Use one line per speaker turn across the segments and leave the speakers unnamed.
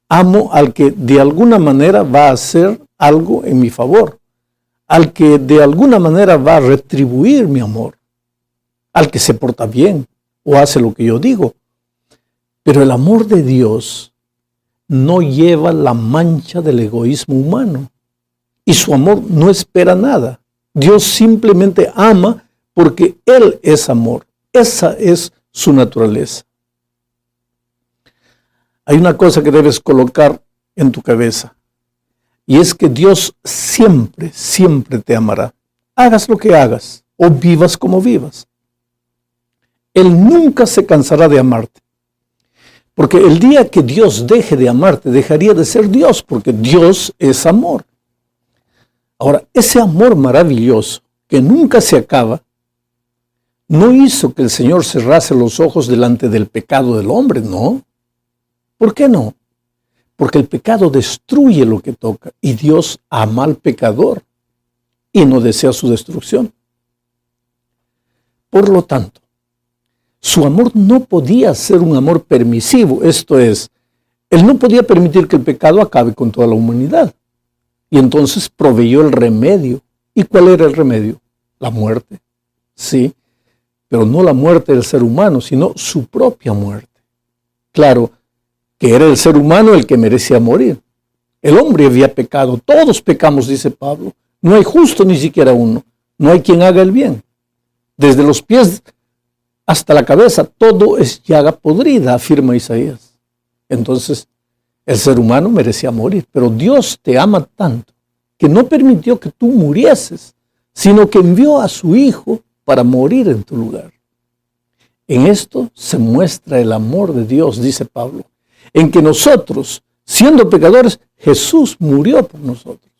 amo al que de alguna manera va a hacer algo en mi favor, al que de alguna manera va a retribuir mi amor, al que se porta bien o hace lo que yo digo. Pero el amor de Dios no lleva la mancha del egoísmo humano y su amor no espera nada. Dios simplemente ama porque Él es amor. Esa es su naturaleza. Hay una cosa que debes colocar en tu cabeza, y es que Dios siempre, siempre te amará. Hagas lo que hagas o vivas como vivas. Él nunca se cansará de amarte. Porque el día que Dios deje de amarte, dejaría de ser Dios, porque Dios es amor. Ahora, ese amor maravilloso, que nunca se acaba, no hizo que el Señor cerrase los ojos delante del pecado del hombre, ¿no? ¿Por qué no? Porque el pecado destruye lo que toca, y Dios ama al pecador y no desea su destrucción. Por lo tanto, su amor no podía ser un amor permisivo, esto es, Él no podía permitir que el pecado acabe con toda la humanidad. Y entonces proveyó el remedio. ¿Y cuál era el remedio? La muerte. Sí, pero no la muerte del ser humano, sino su propia muerte. Claro, que era el ser humano el que merecía morir. El hombre había pecado, todos pecamos, dice Pablo. No hay justo ni siquiera uno, no hay quien haga el bien. Desde los pies hasta la cabeza, todo es llaga podrida, afirma Isaías. Entonces, el ser humano merecía morir, pero Dios te ama tanto que no permitió que tú murieses, sino que envió a su Hijo para morir en tu lugar. En esto se muestra el amor de Dios, dice Pablo, en que nosotros, siendo pecadores, Jesús murió por nosotros.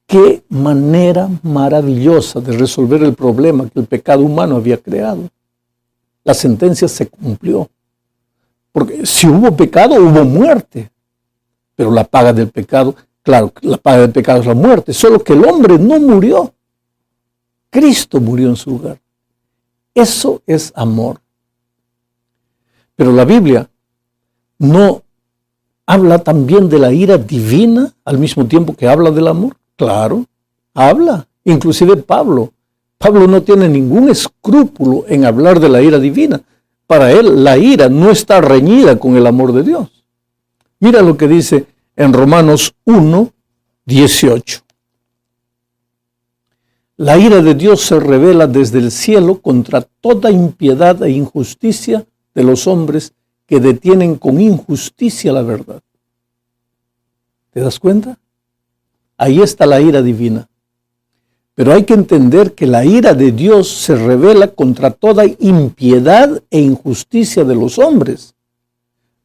Qué manera maravillosa de resolver el problema que el pecado humano había creado. La sentencia se cumplió. Porque si hubo pecado, hubo muerte. Pero la paga del pecado, claro, la paga del pecado es la muerte. Solo que el hombre no murió. Cristo murió en su lugar. Eso es amor. Pero la Biblia no habla también de la ira divina al mismo tiempo que habla del amor. Claro, habla. Inclusive Pablo no tiene ningún escrúpulo en hablar de la ira divina. Para él, la ira no está reñida con el amor de Dios. Mira lo que dice en Romanos 1, 18. La ira de Dios se revela desde el cielo contra toda impiedad e injusticia de los hombres que detienen con injusticia la verdad. ¿Te das cuenta? Ahí está la ira divina. Pero hay que entender que la ira de Dios se revela contra toda impiedad e injusticia de los hombres.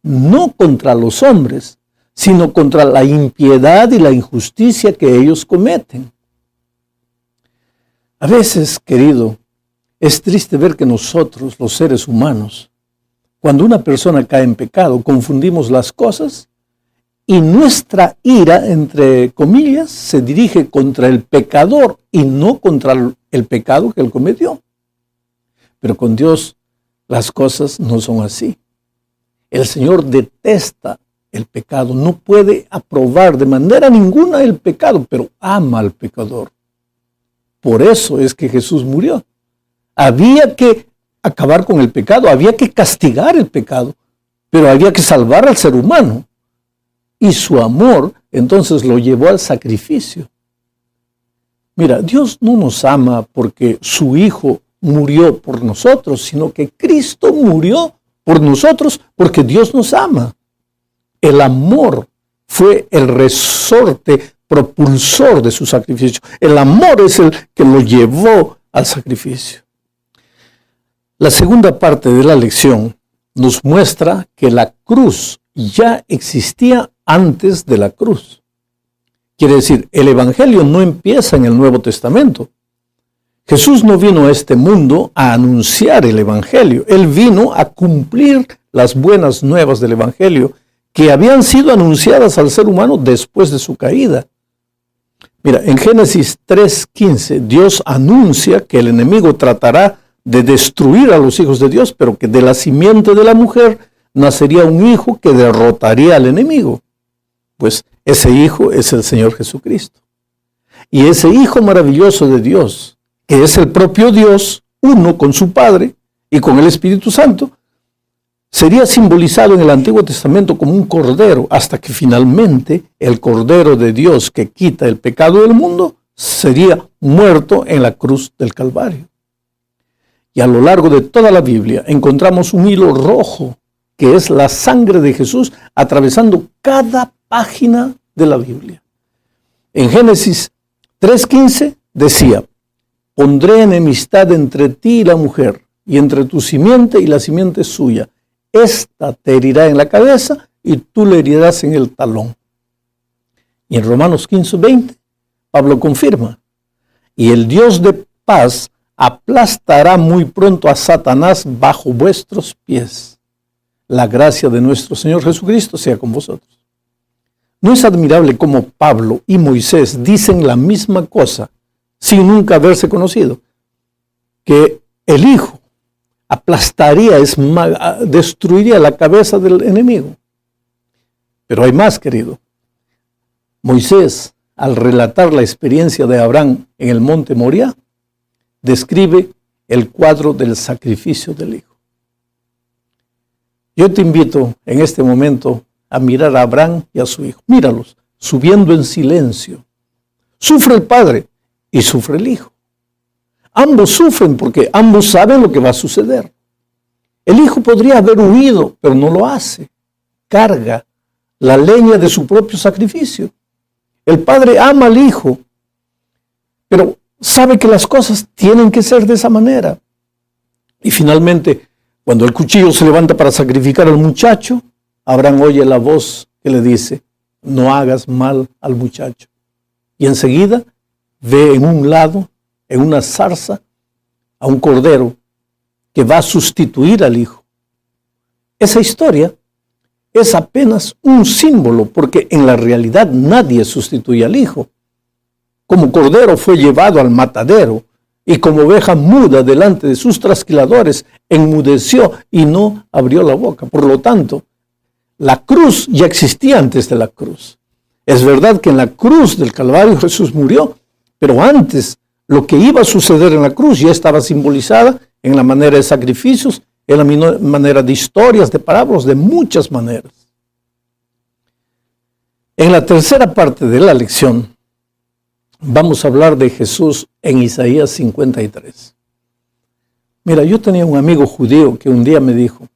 No contra los hombres, sino contra la impiedad y la injusticia que ellos cometen. A veces, querido, es triste ver que nosotros, los seres humanos, cuando una persona cae en pecado, confundimos las cosas y nuestra ira, entre comillas, se dirige contra el pecador y no contra el pecado que él cometió. Pero con Dios las cosas no son así. El Señor detesta el pecado, no puede aprobar de manera ninguna el pecado, pero ama al pecador. Por eso es que Jesús murió. Había que acabar con el pecado, había que castigar el pecado, pero había que salvar al ser humano. Y su amor, entonces, lo llevó al sacrificio. Mira, Dios no nos ama porque su Hijo murió por nosotros, sino que Cristo murió por nosotros porque Dios nos ama. El amor fue el resorte propulsor de su sacrificio. El amor es el que lo llevó al sacrificio. La segunda parte de la lección nos muestra que la cruz ya existía antes de la cruz. Quiere decir, el Evangelio no empieza en el Nuevo Testamento. Jesús no vino a este mundo a anunciar el Evangelio. Él vino a cumplir las buenas nuevas del Evangelio que habían sido anunciadas al ser humano después de su caída. Mira, en Génesis 3:15, Dios anuncia que el enemigo tratará de destruir a los hijos de Dios, pero que de la simiente de la mujer nacería un hijo que derrotaría al enemigo. Pues ese hijo es el Señor Jesucristo. Y ese hijo maravilloso de Dios, que es el propio Dios, uno con su Padre y con el Espíritu Santo, sería simbolizado en el Antiguo Testamento como un cordero, hasta que finalmente el Cordero de Dios que quita el pecado del mundo sería muerto en la cruz del Calvario. Y a lo largo de toda la Biblia encontramos un hilo rojo, que es la sangre de Jesús, atravesando cada página de la Biblia. En Génesis 3:15 decía: pondré enemistad entre ti y la mujer, y entre tu simiente y la simiente suya. Esta te herirá en la cabeza y tú le herirás en el talón. Y en Romanos 15:20, Pablo confirma: y el Dios de paz aplastará muy pronto a Satanás bajo vuestros pies. La gracia de nuestro Señor Jesucristo sea con vosotros. ¿No es admirable cómo Pablo y Moisés dicen la misma cosa sin nunca haberse conocido? Que el Hijo aplastaría, destruiría la cabeza del enemigo. Pero hay más, querido. Moisés, al relatar la experiencia de Abraham en el monte Moriah, describe el cuadro del sacrificio del Hijo. Yo te invito en este momento a mirar a Abraham y a su hijo. Míralos, subiendo en silencio. Sufre el padre y sufre el hijo. Ambos sufren porque ambos saben lo que va a suceder. El hijo podría haber huido, pero no lo hace. Carga la leña de su propio sacrificio. El padre ama al hijo, pero sabe que las cosas tienen que ser de esa manera. Y finalmente, cuando el cuchillo se levanta para sacrificar al muchacho, Abraham oye la voz que le dice: no hagas mal al muchacho. Y enseguida ve en un lado, en una zarza, a un cordero que va a sustituir al hijo. Esa historia es apenas un símbolo, porque en la realidad nadie sustituye al hijo. Como cordero fue llevado al matadero, y como oveja muda delante de sus trasquiladores, enmudeció y no abrió la boca. Por lo tanto, la cruz ya existía antes de la cruz. Es verdad que en la cruz del Calvario Jesús murió, pero antes lo que iba a suceder en la cruz ya estaba simbolizada en la manera de sacrificios, en la manera de historias, de parábolas, de muchas maneras. En la tercera parte de la lección vamos a hablar de Jesús en Isaías 53. Mira, yo tenía un amigo judío que un día me dijo: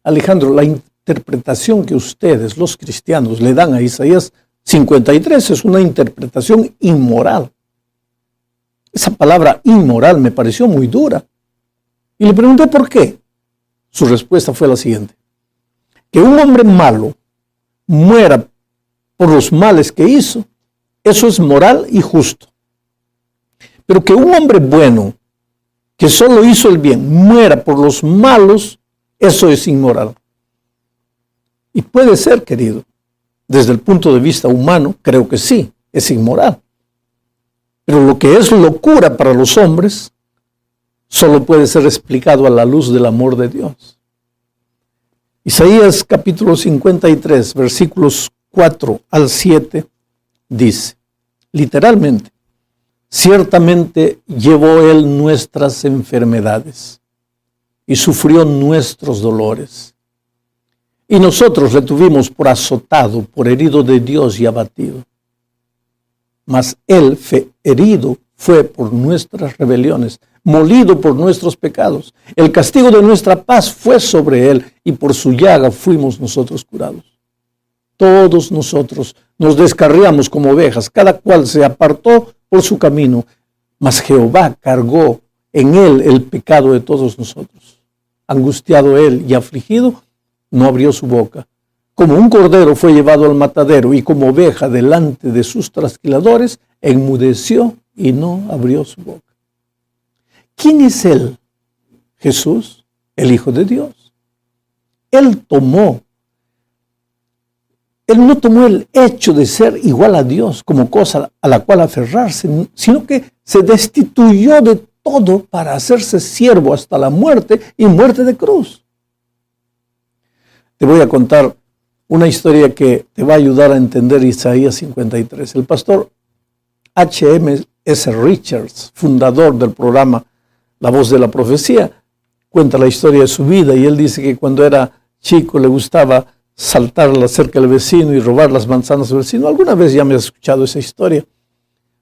Alejandro, la interpretación que ustedes, los cristianos, le dan a Isaías 53 es una interpretación inmoral. Esa palabra inmoral me pareció muy dura. Y le pregunté por qué. Su respuesta fue la siguiente: que un hombre malo muera por los males que hizo, eso es moral y justo. Pero que un hombre bueno, que solo hizo el bien, muera por los malos, eso es inmoral. Y puede ser, querido, desde el punto de vista humano, creo que sí, es inmoral. Pero lo que es locura para los hombres solo puede ser explicado a la luz del amor de Dios. Isaías capítulo 53, versículos 4 al 7, dice, literalmente: ciertamente llevó él nuestras enfermedades y sufrió nuestros dolores. Y nosotros le tuvimos por azotado, por herido de Dios y abatido. Mas él herido fue por nuestras rebeliones, molido por nuestros pecados. El castigo de nuestra paz fue sobre él, y por su llaga fuimos nosotros curados. Todos nosotros nos descarriamos como ovejas, cada cual se apartó por su camino, mas Jehová cargó en él el pecado de todos nosotros. Angustiado él y afligido, no abrió su boca. Como un cordero fue llevado al matadero, y como oveja delante de sus trasquiladores, enmudeció y no abrió su boca. ¿Quién es él? Jesús, el Hijo de Dios. Él no tomó el hecho de ser igual a Dios como cosa a la cual aferrarse, sino que se destituyó de todo para hacerse siervo hasta la muerte, y muerte de cruz. te voy a contar una historia que te va a ayudar a entender Isaías 53. El pastor H.M.S. Richards, fundador del programa La Voz de la Profecía, cuenta la historia de su vida y él dice que cuando era chico le gustaba saltar a la cerca del vecino y robar las manzanas del vecino. Alguna vez ya me has escuchado esa historia.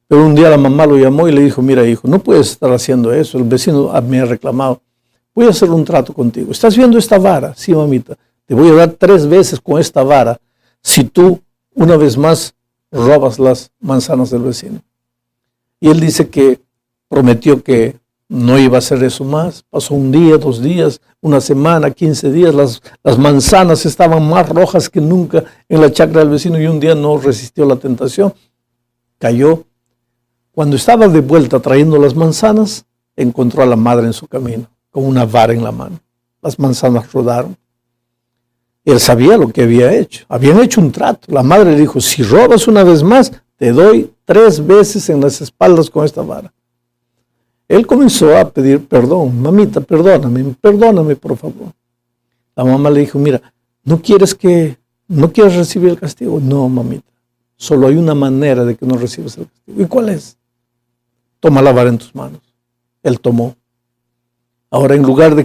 Pero un día la mamá lo llamó y le dijo, mira hijo, no puedes estar haciendo eso, el vecino me ha reclamado, voy a hacer un trato contigo. ¿Estás viendo esta vara? Sí, mamita, te voy a dar 3 veces con esta vara si tú una vez más robas las manzanas del vecino. Y él dice que prometió que no iba a hacer eso más. Pasó un día, 2 días, una semana, 15 días, las manzanas estaban más rojas que nunca en la chacra del vecino y un día no resistió la tentación, cayó. Cuando estaba de vuelta trayendo las manzanas, encontró a la madre en su camino, con una vara en la mano. Las manzanas rodaron. Él sabía lo que había hecho. Habían hecho un trato. La madre le dijo, si robas una vez más, te doy 3 veces en las espaldas con esta vara. Él comenzó a pedir perdón. Mamita, perdóname, por favor. La mamá le dijo, mira, ¿no quieres recibir el castigo? No, mamita. Solo hay una manera de que no recibas el castigo. ¿Y cuál es? Toma la vara en tus manos. Él tomó. Ahora, en lugar de...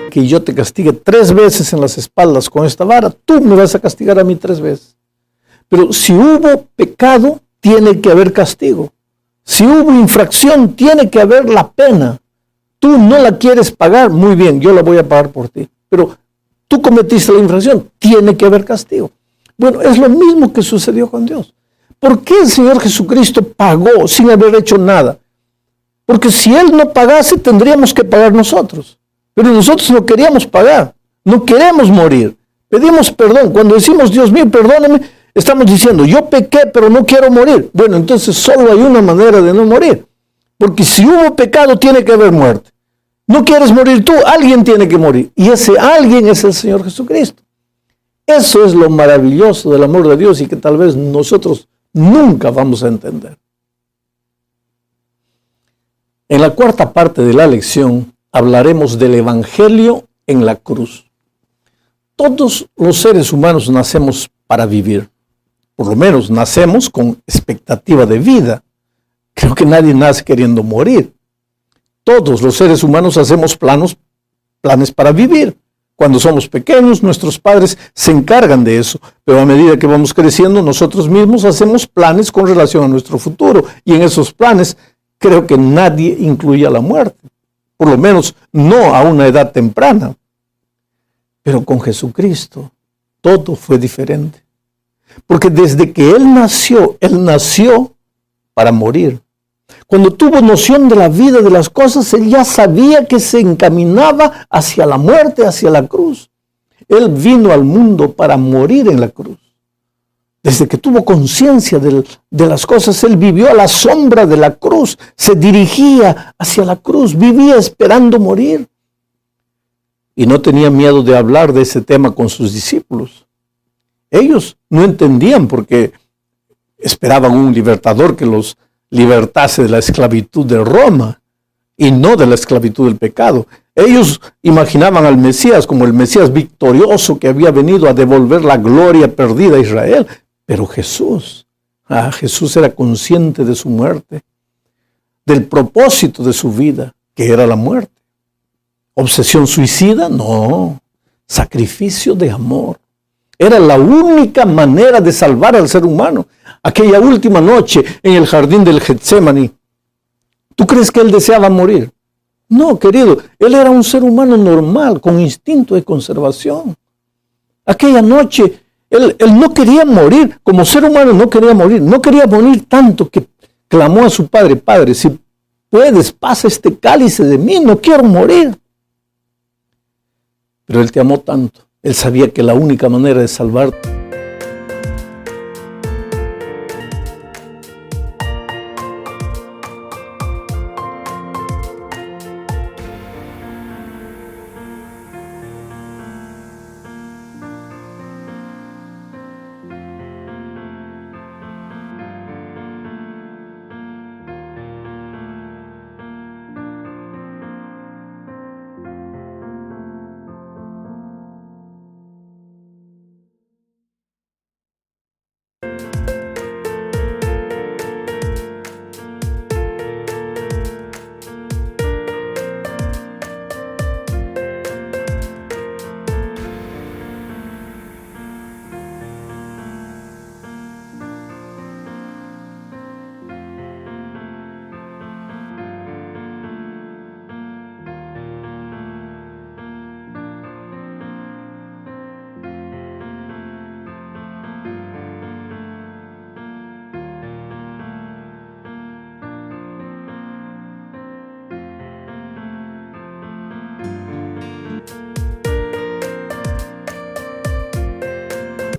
que yo te castigue 3 veces en las espaldas con esta vara, tú me vas a castigar a mí 3 veces. Pero si hubo pecado, tiene que haber castigo. Si hubo infracción, tiene que haber la pena. Tú no la quieres pagar, muy bien, yo la voy a pagar por ti. Pero tú cometiste la infracción, tiene que haber castigo. Bueno, es lo mismo que sucedió con Dios. ¿Por qué el Señor Jesucristo pagó sin haber hecho nada? Porque si Él no pagase, tendríamos que pagar nosotros. Pero nosotros no queríamos pagar, no queremos morir. Pedimos perdón. Cuando decimos, Dios mío, perdóname, estamos diciendo, yo pequé, pero no quiero morir. Bueno, entonces solo hay una manera de no morir. Porque si hubo pecado, tiene que haber muerte. No quieres morir tú, alguien tiene que morir. Y ese alguien es el Señor Jesucristo. Eso es lo maravilloso del amor de Dios y que tal vez nosotros nunca vamos a entender. En la 4ª parte de la lección hablaremos del Evangelio en la cruz. Todos los seres humanos nacemos para vivir. Por lo menos nacemos con expectativa de vida. Creo que nadie nace queriendo morir. Todos los seres humanos hacemos planes para vivir. Cuando somos pequeños, nuestros padres se encargan de eso, pero a medida que vamos creciendo, nosotros mismos hacemos planes con relación a nuestro futuro, y en esos planes creo que nadie incluye a la muerte, por lo menos no a una edad temprana. Pero con Jesucristo todo fue diferente, porque desde que Él nació para morir. Cuando tuvo noción de la vida, de las cosas, Él ya sabía que se encaminaba hacia la muerte, hacia la cruz. Él vino al mundo para morir en la cruz. Desde que tuvo conciencia de las cosas, Él vivió a la sombra de la cruz, se dirigía hacia la cruz, vivía esperando morir. Y no tenía miedo de hablar de ese tema con sus discípulos. Ellos no entendían porque esperaban un libertador que los libertase de la esclavitud de Roma y no de la esclavitud del pecado. Ellos imaginaban al Mesías como el Mesías victorioso que había venido a devolver la gloria perdida a Israel. Pero Jesús era consciente de su muerte. del propósito de su vida, que era la muerte. ¿Obsesión suicida? No. Sacrificio de amor. Era la única manera de salvar al ser humano. Aquella última noche en el jardín del Getsemaní, ¿tú crees que él deseaba morir? No, querido, él era un ser humano normal, con instinto de conservación. Aquella noche, él no quería morir, como ser humano no quería morir tanto que clamó a su padre: Padre, si puedes, pasa este cálice de mí, no quiero morir. Pero él te amó tanto, él sabía que la única manera de salvarte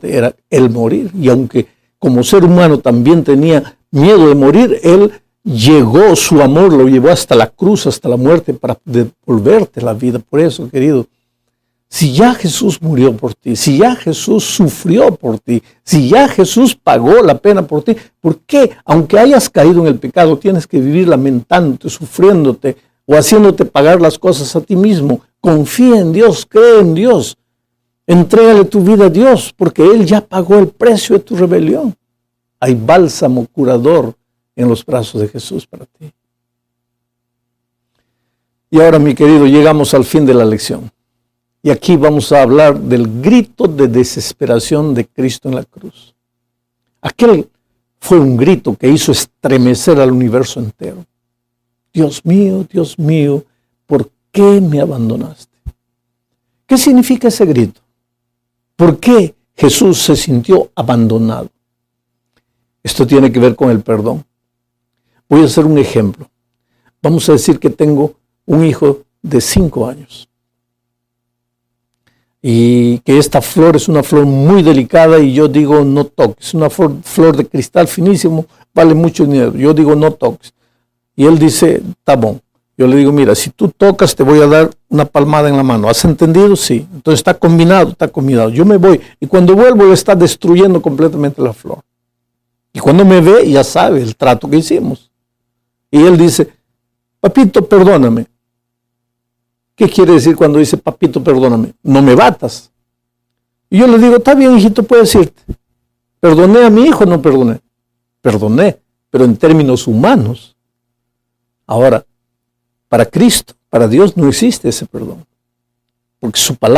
era el morir. Y aunque como ser humano también tenía miedo de morir, él llegó, su amor lo llevó hasta la cruz, hasta la muerte, para devolverte la vida. Por eso, querido, si ya Jesús murió por ti, si ya Jesús sufrió por ti, si ya Jesús pagó la pena por ti, ¿por qué, aunque hayas caído en el pecado, tienes que vivir lamentándote, sufriéndote o haciéndote pagar las cosas a ti mismo? Confía en Dios, cree en Dios. Entrégale tu vida a Dios, porque Él ya pagó el precio de tu rebelión. Hay bálsamo curador en los brazos de Jesús para ti. Y ahora, mi querido, llegamos al fin de la lección. Y aquí vamos a hablar del grito de desesperación de Cristo en la cruz. Aquel fue un grito que hizo estremecer al universo entero. Dios mío, ¿por qué me abandonaste? ¿Qué significa ese grito? ¿Por qué Jesús se sintió abandonado? Esto tiene que ver con el perdón. Voy a hacer un ejemplo. Vamos a decir que tengo un hijo de 5 años. Y que esta flor es una flor muy delicada y yo digo no toques. Una flor de cristal finísimo, vale mucho dinero. Yo digo no toques. Y él dice, está bon. Yo le digo, mira, si tú tocas te voy a dar una palmada en la mano. ¿Has entendido? Sí. Entonces está combinado. Yo me voy y cuando vuelvo él está destruyendo completamente la flor. Y cuando me ve ya sabe el trato que hicimos. Y él dice, papito, perdóname. ¿Qué quiere decir cuando dice, papito, perdóname? No me batas. Y yo le digo, está bien, hijito, puedes irte. ¿Perdoné a mi hijo o no perdoné? Perdoné, pero en términos humanos. Ahora, para Cristo, para Dios no existe ese perdón. Porque su palabra